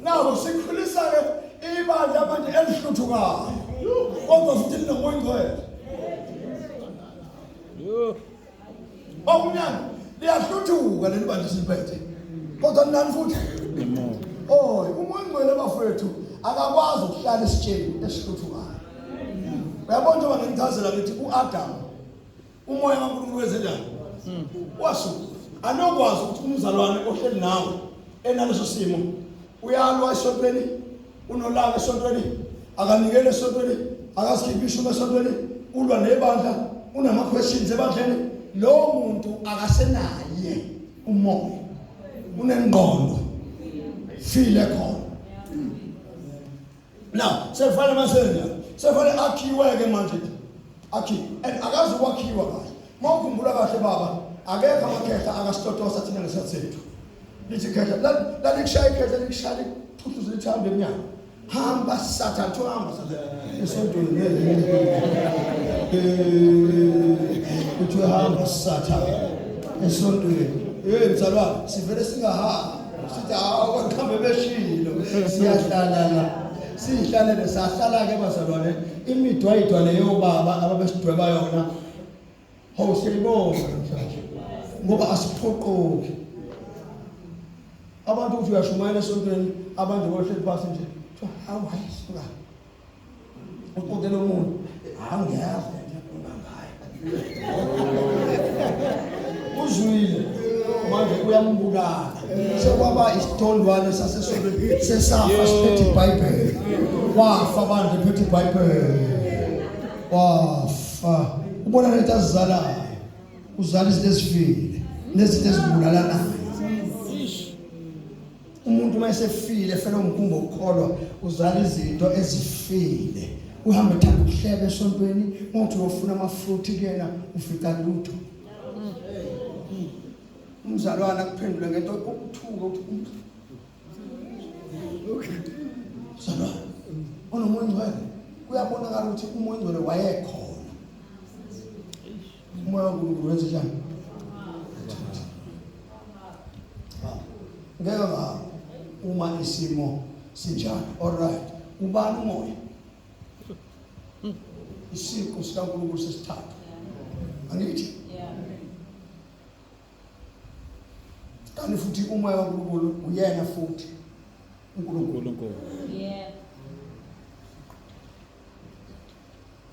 Now sikhulisa ibandla manje elihluthukayo. Kodwa futhi linomoya ingcwele. Okunyana liyahluthuka leli bandla siliphethe. Kodwa nani futhi? Oh, umoya ingcwele bafowethu akakwazi ukuhlala esitsheni esihluthukayo. Uyabona njengoba ngimchazela ngithi uAdam umoya kaNkulunkulu wenzenjani? Wasuka. Anokwazi ukuthi umzalwane ohleli nawe enaleso simo uyalwa esontweni, unolaka esontweni, akanikele esontweni, akasikhiphi ishuba esontweni, ulwa nebandla, unama questions ebandleni, lo muntu akasenaye umoya. Unengqondo. Feel khona. Now, sefana masenja. Sefana akhiwe ke manje. And akazi ukwakhiwa kahle. Mawukhumbula kahle baba, akekho amakhetha akasitotosa thina ngesasethu. Lithi khetha la likushaye khetha likushaya phuthuze lithambe emnyango. Hamba sathathu hamba sathathu. Esontweni uthi hamba sathathu. Esontweni. Mzalwane sivele singahamba. Sithi awakhambe beshilo. Siyahlala la. Sihlalele sahlala ke bazalwane imidwayidwa leyo baba ababesidweba yona hawusiyibona namhlanje ngoba asiphoqoki abantu uthi uyashumayela esontweni abantu bohleli phansi nje hawu hayisuka uqodela umuntu angiyazi nje ngayo uzwile manje uyambulala sekwaba isithondwane sasesontweni sesafa siphethe iBhayibheli wafa abantu phethe iBhayibheli wafa ubona lento azizalayo uzala izinto ezifile nezinto ezibulalanayo umuntu mayesefile efela umkhumbo ukukholwa uzala izinto ezifile uhambe thanda ukuhleka esontweni ngokuthi ufuna amafruit kuyena ufika lutho umzalwana kuphendula ngento okuthuka sana onomoya ingcwele kuyabonakala ukuthi umoya ingcwele wayekhona umoya kaNkulunkulu wenze njani ngeke uma isimo sinjalo alright ubani umoya isiko sikaNkulunkulu sesithathu angithi kanti futhi umoya kaNkulunkulu uyena futhi uNkulunkulu. Yeah.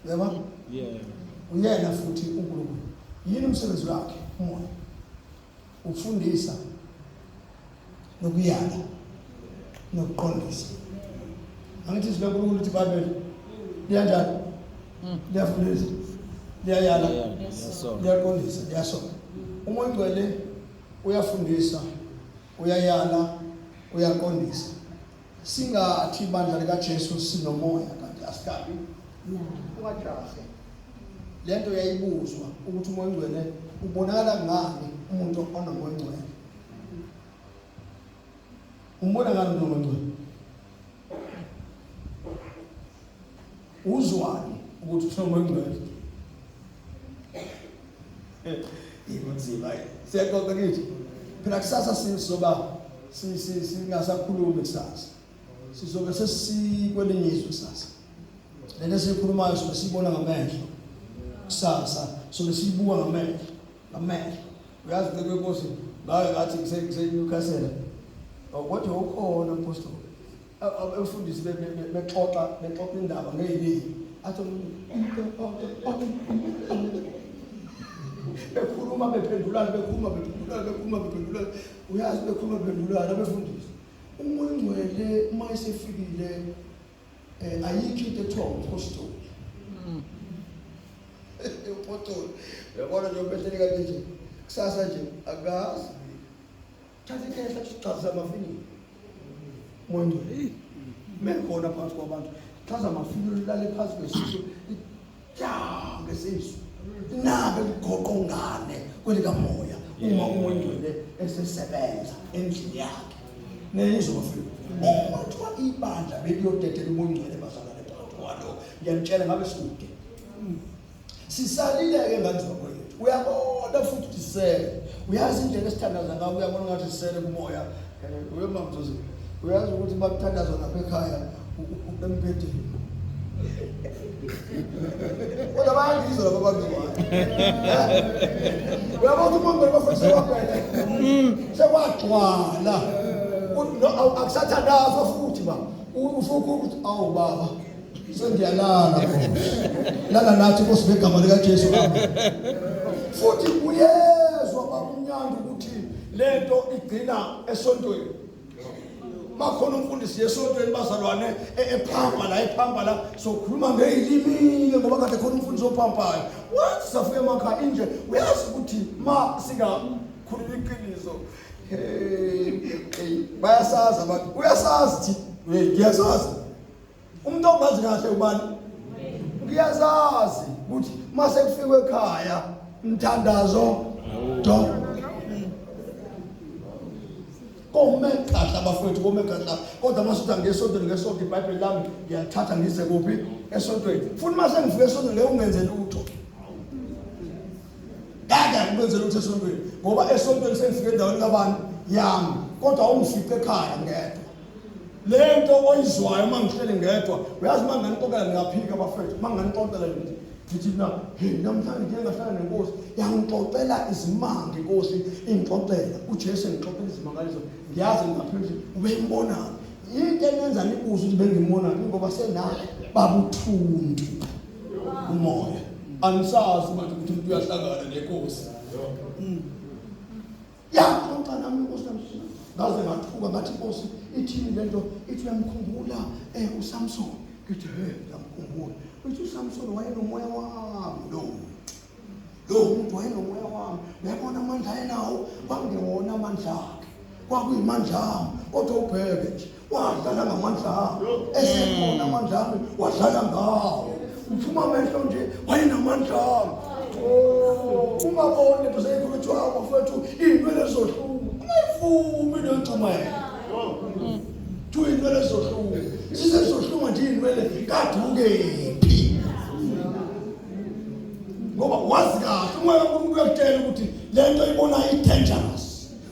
Yebo? Yeah. Uyena futhi uNkulunkulu. Yini umsebenzi wakhe umoya? Ufundisa nokuyala nokuqondisa. Angithi siloNkulunkulu uthi Bible liyanjani? Liyafundisa. Liyayala. Liyaqondisa, liyasoka. Umoya ingcwele uyafundisa, uyayala, uyaqondisa. Singathi ibandla likaJesu sinomoya kanti asikabi. Ungajahe. Lento uyayibuzwa ukuthi umoya ingcwele ubonakala ngani umuntu onomoya ingcwele. Umbona ngani umoya ingcwele? Uzwani ukuthi unomoya ingcwele? Ikunzima. Siyaqoqa ngithi phela kusasa sizoba singasakhulumi kusasa. Sizobe sesikwelinye izwe kusasa. Lento esikhulumayo sobe sibona ngamehlo. Kusasa sobe sibuka ngamehlo. Ngamehlo. Uyazi kwekosi ngayo ngathi ngiseNewcastle. Kodwa ukhona apostle. Abafundisi bexoxa indaba ngeyini. Athi bekhuluma bephendulana uyazi bekhuluma bephendulana befundisa umoya ingcwele uma esefikile ayikho into ethiwa apostle apostle yabona nje ubehleli kanje nje kusasa nje akazi thatha ikhehla sichaza amafini umoya ingcwele mekhona phansi kwabantu chaza amafini lale phansi kwesisu ngesisu nabe ligoqo ngane kwelikamoya uma umoya ingcwele esesebenza endlini yakhe nezwe bafika uma kuthiwa ibandla beliyodedela umoya ingcwele bazalane phakathi kwalo ngiyalitshela ngabe sikude sisalileke ngani zakwethu uyabona futhi ukuthi sisele uyazi indlela esithandaza ngayo uyabona ngathi sisele kumoya uyemamzuzu uyazi ukuthi bakuthandaza lapha ekhaya empedeni kodwa bayangizwa laba bantu uyabona umuntu bafisa waphela sekwagcwala akusathandazwa futhi ba ufuku ukuthi awu baba sengiyalala lala nathi Nkosi begama lika Jesu futhi uyezwa bakunyanga ukuthi lento igcina esontweni makhona umfundisi yesontweni bazalwane ephamba la sokhuluma ngezilimi ngoba kade khona umfundisi ophampayo wathi safike emakhaya inje uyazi ukuthi ma singakhuluma iqiniso bayasaza abantu uyasazi ngiyasazi umuntu ongazi kahle ubani ngiyazazi ukuthi mase kufike ekhaya mthandazo do kome kahle abafowethu kome kahle kodwa masuthi ngesonto iBhayibheli lami ngiyathatha ngise kuphi esontweni futhi mase ngifike esontweni ngeke ungenze lutho ungenze lutho esontweni ngoba esontweni sengifike endaweni kabantu yami kodwa ungifice ekhaya ngedwa lento oyizwayo mangihlele ngedwa uyazi manganixoxela ngiyaphika abafowethu manganixoxela ngithi namhlanje ngeke ngahlala nenkosi yangixoxela izimanga inkosi ingixoxela uJesu ngixoxela izimanga lezo ngiyazi ngaphezulu ubeyibona into enenza nibuze ukuthi bengimona ngoba senayo babuthundu umoya anisazi manje ukuthi umuntu uyahlangana nenkosi yaxoxa nami inkosi namhlanje ngaze ngathuka ngathi inkosi ithini lento ithi uyamkhumbula uSamson ngithi ngiyamkhumbula uthi uSamson wayenomoya wami lo muntu wayenomoya wami uyabona amandla enawo kwangewona amandla akhe kwakuyimandla ami kodwa ubheke nje wadlala ngamandla ami esekhona amandla ami wadlala ngawo uphuma amehlo nje wayenamandla ami ungaboni nto seyikhulutshwa bafowethu iy'nwele zohluma ungayivumi lentshumayelo tuyinwele zohluma sisezohluma nje iy'nwele kadukephi ngoba wazi kahle umoya kaNkulunkulu uyakutshela ukuthi le nto ibona i-dangerous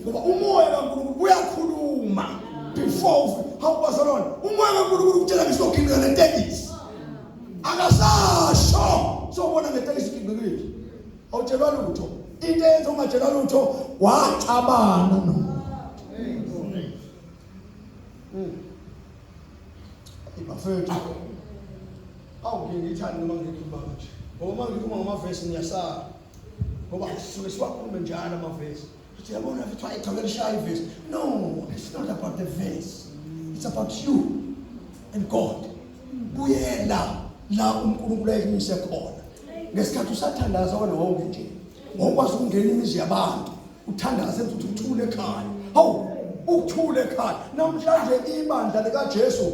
ngoba umoya kaNkulunkulu uyakhuluma before hawubazalwane umoya kaNkulunkulu ukutshela ngisogingqa netekisi akasasho sobona ngetekisi igingqikile awutshelwa lutho into eyenza ungatshelwa lutho wacabana no ibafethu awungithandi noma ngikhuluma nje ngoba ngikhuluma ngamavesi ngiyasala ngoba sisuke siwakhulume njalo amavesi uthi yabona mfethu ayithokelishaya ivesi no it's not about the verse it's about you and God kuyela la uNkulunkulu ayimise khona ngesikhathi usathandaza wena wawunje ngokwazi ukungena imizi yabantu uthandaze ukuthi uthule ekhaya hawu ukuthule ekhaya namhlanje ibandla lika Jesu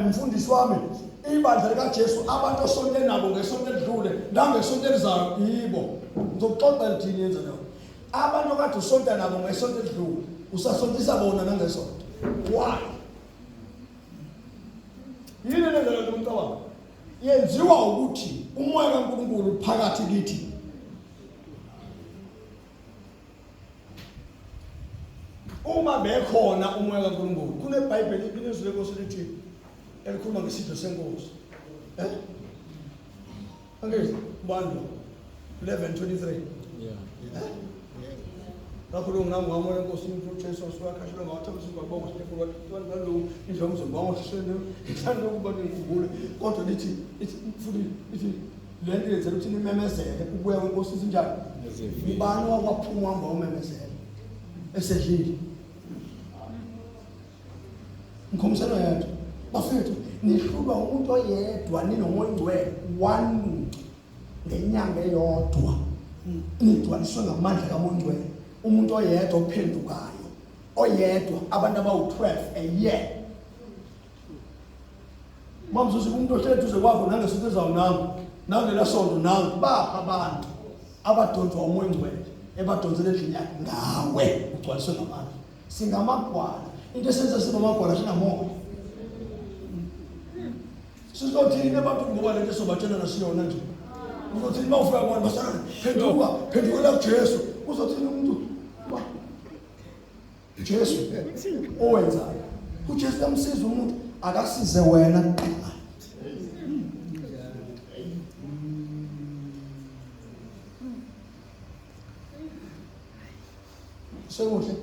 mfundisi wami ibandla lika Jesu abantu osonke nabo ngesonto edlule nangesonto elizayo yibo ngizoxoxa lithini yenza nayo abantu kade usonta nabo ngesonto edlule usasontisa bona nangesonto why yini lenza lo muntu wami yenziwa ukuthi umoya kaNkulunkulu phakathi kithi uma bekhona umoya kaNkulunkulu kuneBhayibheli ilizwi lenkosi lithi elikhuluma ngesipho senkosi angezi bandla 11:23 kakhulu ngingamoya enkosi uJesu usuwakhashela ngawathemba ngabonga sikhulu lo izomzo ngawashene ngithanda ukuba ngikhumbule kodwa lithi futhi lento yenza ukuthi nimemezele ukuya kwenkosi sinjani ubani wakwaphuma hamba umemezele esedlile ngomsana yethu bafethu nihlulwa umuntu oyedwa ninomoya ongcwele one ngenyanga eyodwa nidwaliswe ngamandla kaMoya Ongcwele umuntu oyedwa ophendukayo oyedwa abantu abawu-12 a year mamzuzu umuntu ohlele duze kwakho nangesonto ezayo nami nangelela sonto nawe abantu abadonswa uMoya Ongcwele ebadonsela endlini yakhe ngawe ugcwaliswe ngamandla singamagwala into esenza sinamagwala sinamoya sizothini abantu ngoba lento sobatshela nasiyona nje uzothi mawufika kubona basana phendukela kuJesu uzothi umuntu Jesu owenzayo uJesu yamsiza umuntu akasize wena kuqala. Sekuhle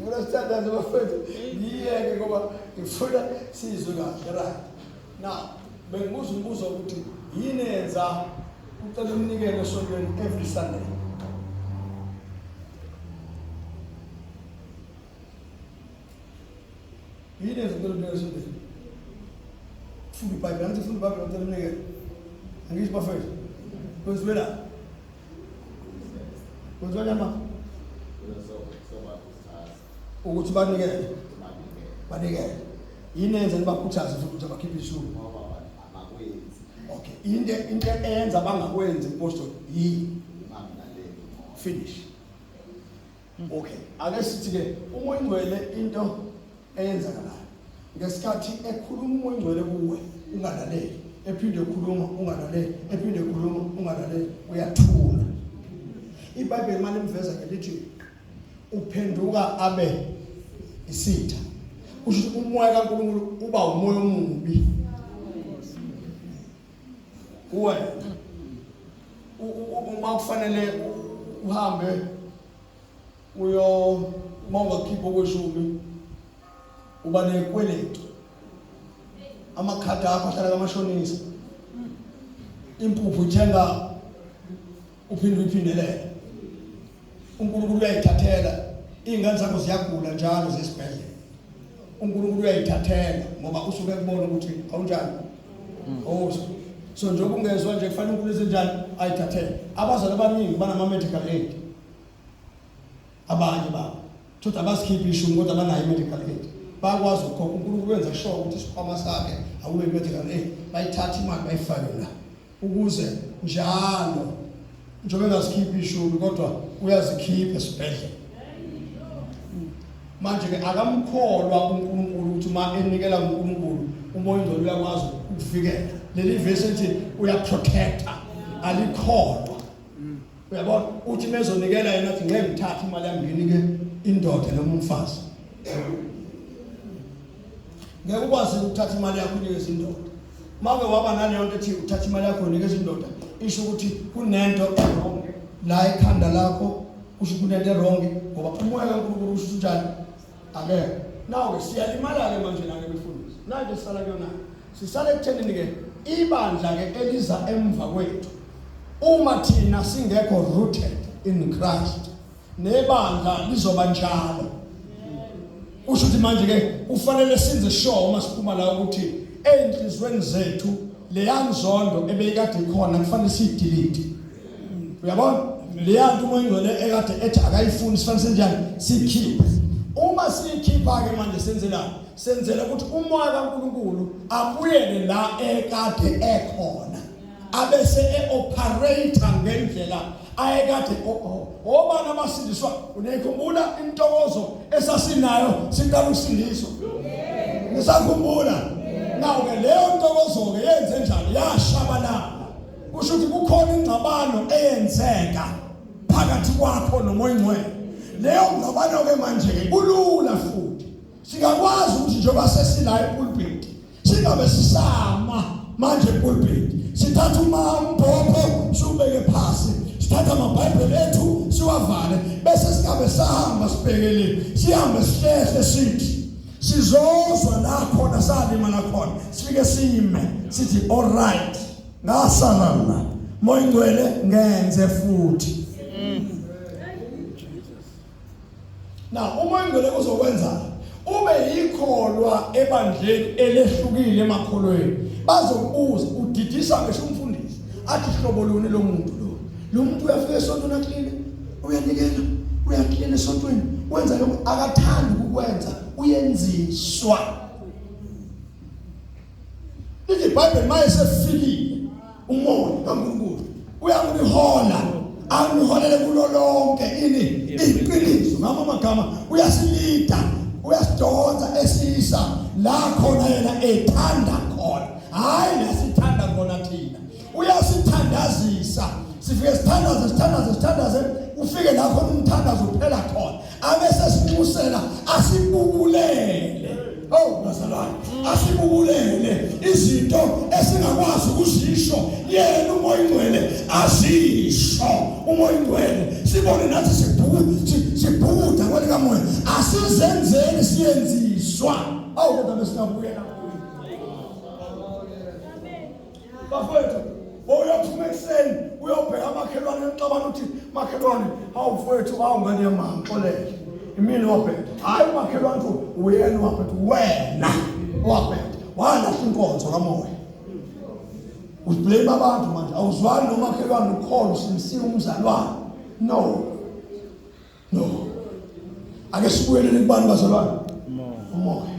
Ngura sithanda nje bafethu ngiyeke ngoba ngifuna sizwe kahle right. Now bengibuza umbuzo ukuthi yini enza ucela umnikelo esontweni every Sunday? Yini enza ucela umnikelo esontweni? Funda iBhayibheli, angithi funda iBhayibheli ucela umnikelo. Angithi bafethu. Kwenziwela? Kwenziwa njani? Ukuthi banikele. Banikele. Yini enza nibakhuthaze futhi ukuthi abakhiphe ishumi? Okay. Into eyenza bangakwenzi imposto yini? Finish. Okay. Ake sithi ke umoya ingcwele into eyenzakalayo. Ngesikhathi ekhuluma umoya ingcwele kuwe ungalaleli. Ephinde ekhuluma ungalaleli. Ephinde ekhuluma ungalaleli. Uyathula. iBhayibheli manje imveza ngelithi uphenduka abe isitha. Usho umoya kaNkulunkulu uba umoya omubi. Uwena uma kufanele uhambe mawungakhipha okweshumi uba nekweletu. Amakhadi akho ahlala kamashonisa. Impuphu uthenga uphinde uyiphindelela. uNkulunkulu uyayithathela. Izingane zakho ziyagula njalo zesibhedlela. uNkulunkulu uyayithathela ngoba usuke kubona ukuthi awunjani. So njengoba ungezwe nje kufanele uNkulunkulu enzenjani ayithathele. Abazali abaningi banama medical aid. Abanye babo thothi abasikhiphi ishumi kodwa banayo medical aid. Bakwazi ukukhokha. uNkulunkulu wenza sure ukuthi isikhwama sakhe awube medical aid. Bayithatha imali bayifake la ukuze njalo njengoba engasikhiphi ishumi kodwa uyazikhipha esibhedlela. Manje ke akamkholwa uNkulunkulu ukuthi uma enikela uNkulunkulu umoya ingcwele uyakwazi ukufikela. Leli verse ethi uyaprotecta alikholwa. Uyabona uthi mezonikela yena athi ngeke ngithathe imali yami nginike indoda noma umfazi. Ngeke ukwazi ukuthatha imali yakho unikeze indoda. Mawuke waba naleyo nto ethi uthatha imali yakho unikeze indoda isho ukuthi kunento wrong la ekhanda lakho. Usho kunento wrong ngoba umoya kaNkulunkulu usho njani? Amen. Now siyalimala ke manje nake befundisi. Manje sisala kuyona. Sisala ekuthenini ke ibandla ke eliza emva kwethu. Uma thina singekho rooted in Christ, nebandla lizoba njalo. Usho ukuthi manje ke ufanele senze sure uma siphuma la ukuthi enhlizweni zethu leyanzondo ebeyikade ikhona kufanele siyidelete. Uyabona? Leyanto umoya ingcwele ekade ethi akayifuni sifanele senjani? Sikhiphe. Uma sikhipha ke manje senzelani? Senzela ukuthi umoya kaNkulunkulu abuyele la ekade ekhona. Abese eoperator ngendlela ayekade obana abasindiswa. Unayikhumbula intokozo esasinayo siqala usindiswa? Ngisakhumbula. Nawo ke leyo ntokozo ke yenze njani? Yashabalala. Kusho ukuthi kukhona ingxabano eyenzeka phakathi kwakho nomoya ingcwele. Leyo ngxabano ke manje kulula futhi. Singakwazi ukuthi njengoba sesila epulpit singabe sisama manje epulpit. Sithatha umbhobho siubeke phasi. Sithatha amabhayibheli ethu siwavale bese singabe sahamba sibhekele. Sihambe sihlele sithi sizozwa la khona salima la khona. Sifike sime sithi all right. Ngasalala moya ingcwele ngenze futhi. Now umoya ingcwele uzokwenza ube yikholwa ebandleni elehlukile emakholweni. Bazokubuza udidisa ngisho umfundisi athi hlobo luni lo muntu lo. Lo muntu uyafika esontweni aklile, uyanikela, uyaklina esontweni. Wenza lokho akathandi ukukwenza, uyenziswa. Lithi iBhayibheli maye sefikile umoya kaNkulunkulu uyamnihola, angniholele kulo lonke ini iqiniso. Ngama magama uyasilida uyasidonsa esisa la khona yena ethanda khona, hayi la sithanda khona thina. Uyasithandazisa, sifike sithandaze ufike la khona umthandazo uphela khona, abese simusela asibubulele. Oh bazalwane, asibubulele izinto esingakwazi ukuzisho, yena umoya ingcwele azisho. Umoya ingcwele sibone nathi sibhukuda kwelika moya, asizenzeni siyenziswa. Awu kodwa besingabuyela kuye. Bafowethu, uyophuma ekuseni uyobheka amakhelwane exabana uthi makhelwane, hawu mfowethu, hawu ngane yamama xolele imini wabheka, hayi umakhelwane uyena wabheka, wena wabheka walahla inkonzo kamoya. Ublame abantu manje, awuzwani nomakhelwane ukhona usimsile umzalwane. No, ake sibuyelele kubani bazalwane? Umoya.